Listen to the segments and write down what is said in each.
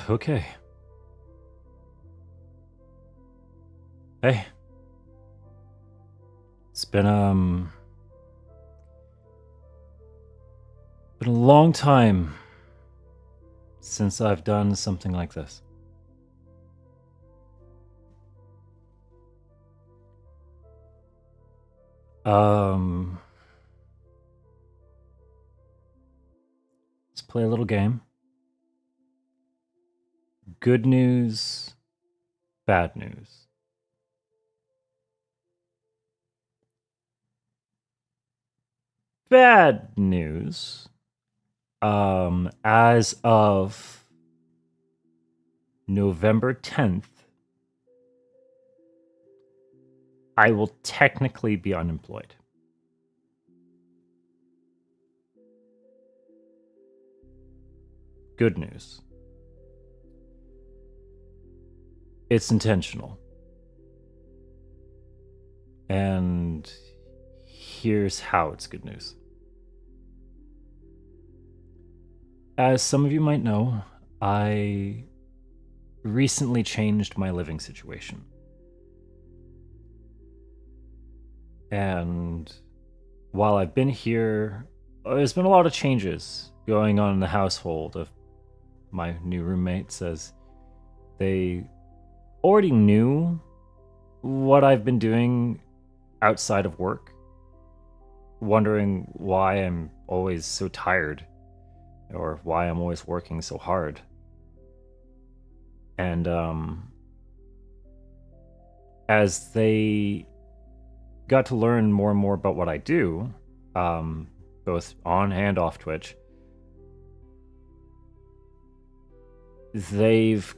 Okay. Hey. It's been a long time since I've done something like this. Um let's play a little game. Good news, bad news. Bad news. As of November 10th, I will technically be unemployed. Good news. It's intentional. And here's how it's good news. As some of you might know, I recently changed my living situation. And while I've been here, there's been a lot of changes going on in the household of my new roommates, as they already knew what I've been doing outside of work, wondering why I'm always so tired or why I'm always working so hard. And as they got to learn more and more about what I do, both on and off Twitch, they've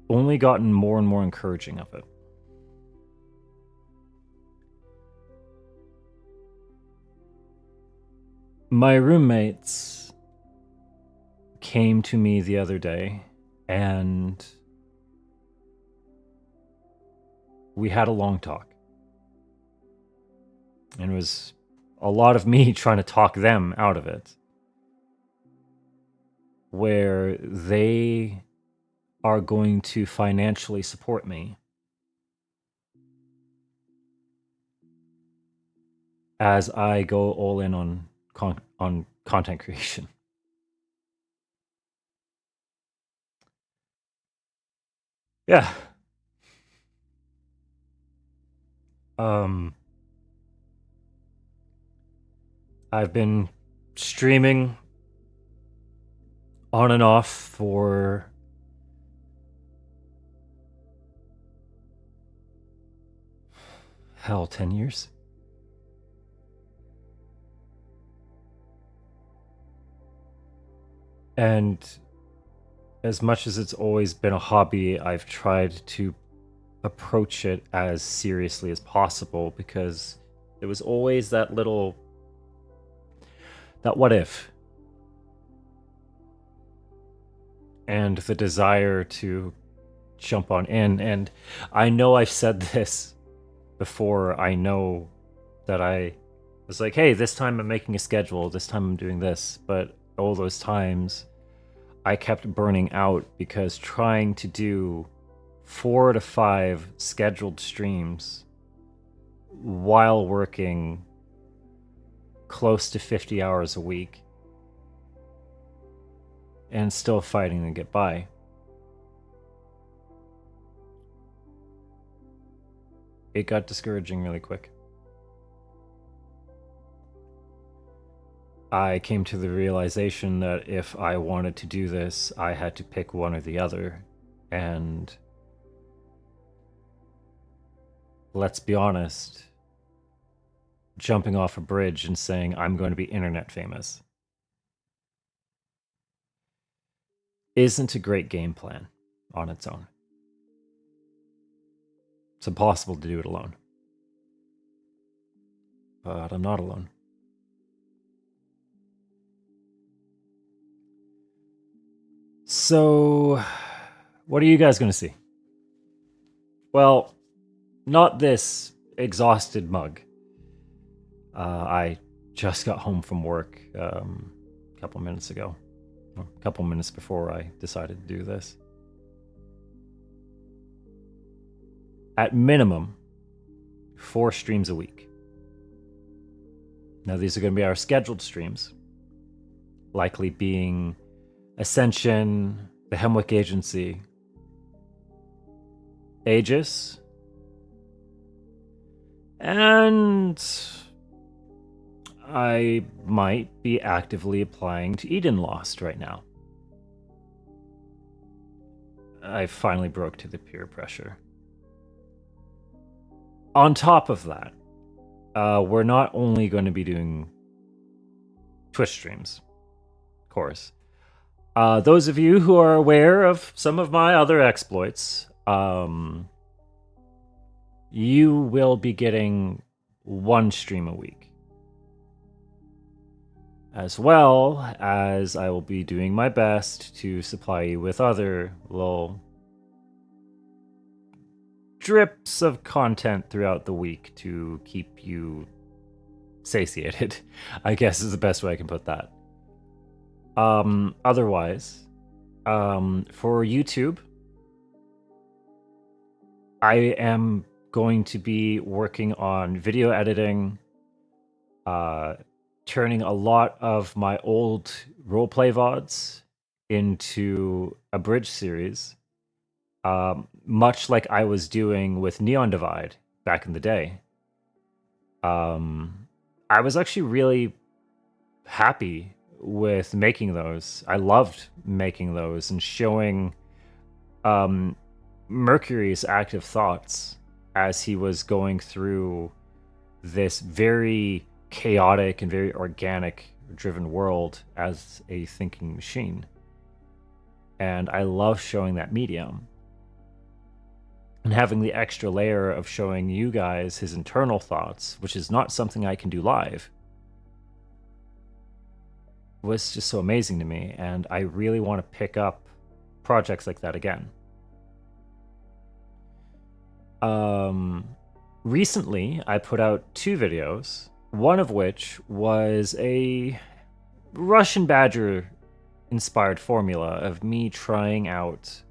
only gotten more and more encouraging of it. My roommates came to me the other day and we had a long talk. And it was a lot of me trying to talk them out of it, where they are going to financially support me as I go all in on content creation. Yeah. I've been streaming on and off for hell, 10 years. And as much as it's always been a hobby, I've tried to approach it as seriously as possible, because there was always that what if, and the desire to jump on in. And I know I've said this before. I know that I was like, hey, this time I'm making a schedule, this time I'm doing this, but all those times I kept burning out, because trying to do 4 to 5 scheduled streams while working close to 50 hours a week and still fighting to get by. It got discouraging really quick. I came to the realization that if I wanted to do this, I had to pick one or the other. And let's be honest, jumping off a bridge and saying I'm going to be internet famous isn't a great game plan on its own. It's impossible to do it alone. But I'm not alone. So, what are you guys going to see? Well, not this exhausted mug. I just got home from work a couple minutes ago. a couple minutes before I decided to do this. At minimum, 4 streams a week. Now, these are going to be our scheduled streams, likely being Ascension, the Hemwick Agency, Aegis, and I might be actively applying to Eden Lost right now. I finally broke to the peer pressure. On top of that, we're not only going to be doing Twitch streams, of course. Those of you who are aware of some of my other exploits, you will be getting 1 stream a week. As well as I will be doing my best to supply you with other little drips of content throughout the week to keep you satiated, I guess is the best way I can put that. Otherwise, for YouTube, I am going to be working on video editing, turning a lot of my old roleplay VODs into a bridge series, much like I was doing with Neon Divide back in the day. I was actually really happy with making those. I loved making those and showing Mercury's active thoughts as he was going through this very chaotic and very organic driven world as a thinking machine. And I love showing that medium. And having the extra layer of showing you guys his internal thoughts, which is not something I can do live, was just so amazing to me. And I really want to pick up projects like that again. Recently, I put out 2 videos, one of which was a Russian Badger inspired formula of me trying out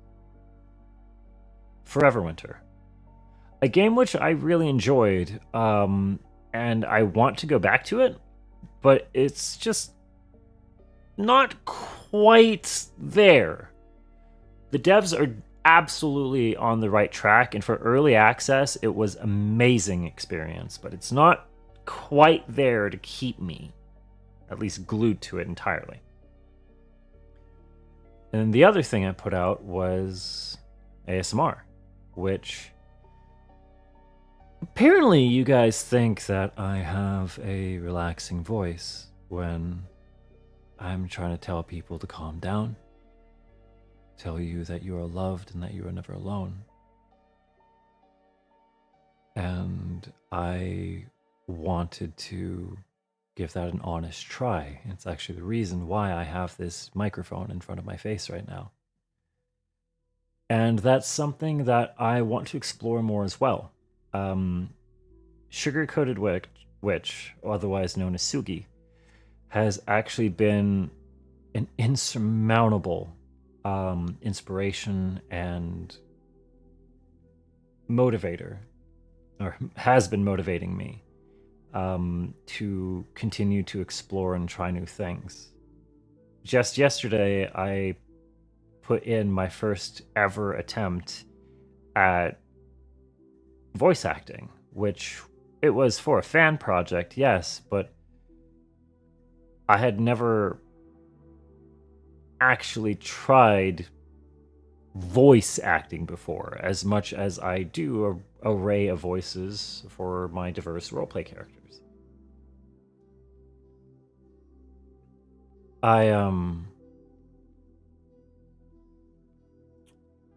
Foreverwinter, a game which I really enjoyed, and I want to go back to it, but it's just not quite there. The devs are absolutely on the right track, and for early access, it was amazing experience, but it's not quite there to keep me at least glued to it entirely. And the other thing I put out was ASMR, which apparently you guys think that I have a relaxing voice when I'm trying to tell people to calm down, tell you that you are loved and that you are never alone. And I wanted to give that an honest try. It's actually the reason why I have this microphone in front of my face right now. And that's something that I want to explore more as well. Sugar-Coated Witch, otherwise known as Sugi, has actually been an insurmountable inspiration and motivator, or has been motivating me to continue to explore and try new things. Just yesterday, I put in my first ever attempt at voice acting, which it was for a fan project, yes, but I had never actually tried voice acting before, as much as I do an array of voices for my diverse roleplay characters.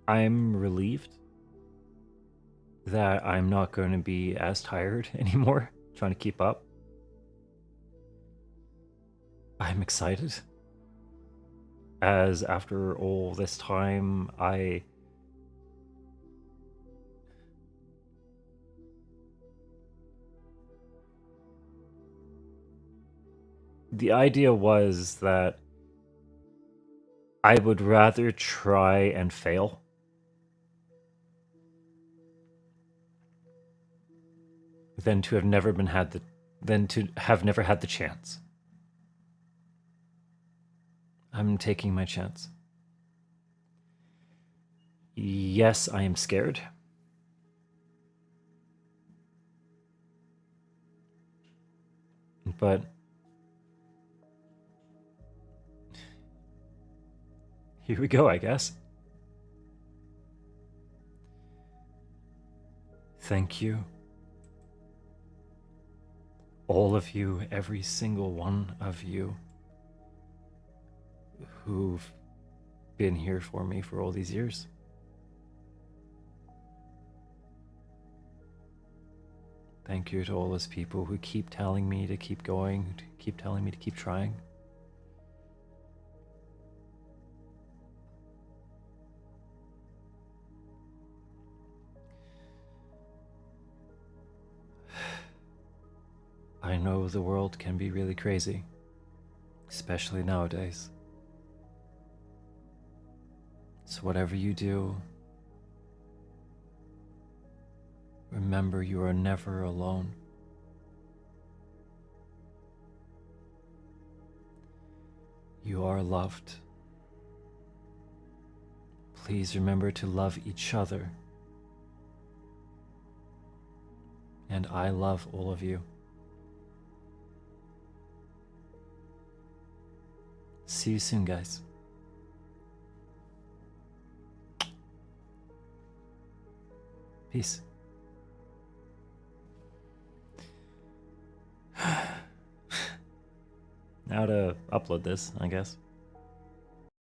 I'm relieved that I'm not going to be as tired anymore trying to keep up. I'm excited, as after all this time, the idea was that I would rather try and fail than to have never been had the than to have never had the chance. I'm taking my chance. Yes, I am scared. But here we go, I guess. Thank you. All of you, every single one of you who've been here for me for all these years. Thank you to all those people who keep telling me to keep going, to keep telling me to keep trying. I know the world can be really crazy, especially nowadays. So, whatever you do, remember you are never alone. You are loved. Please remember to love each other. And I love all of you. See you soon, guys. Peace. Now to upload this, I guess.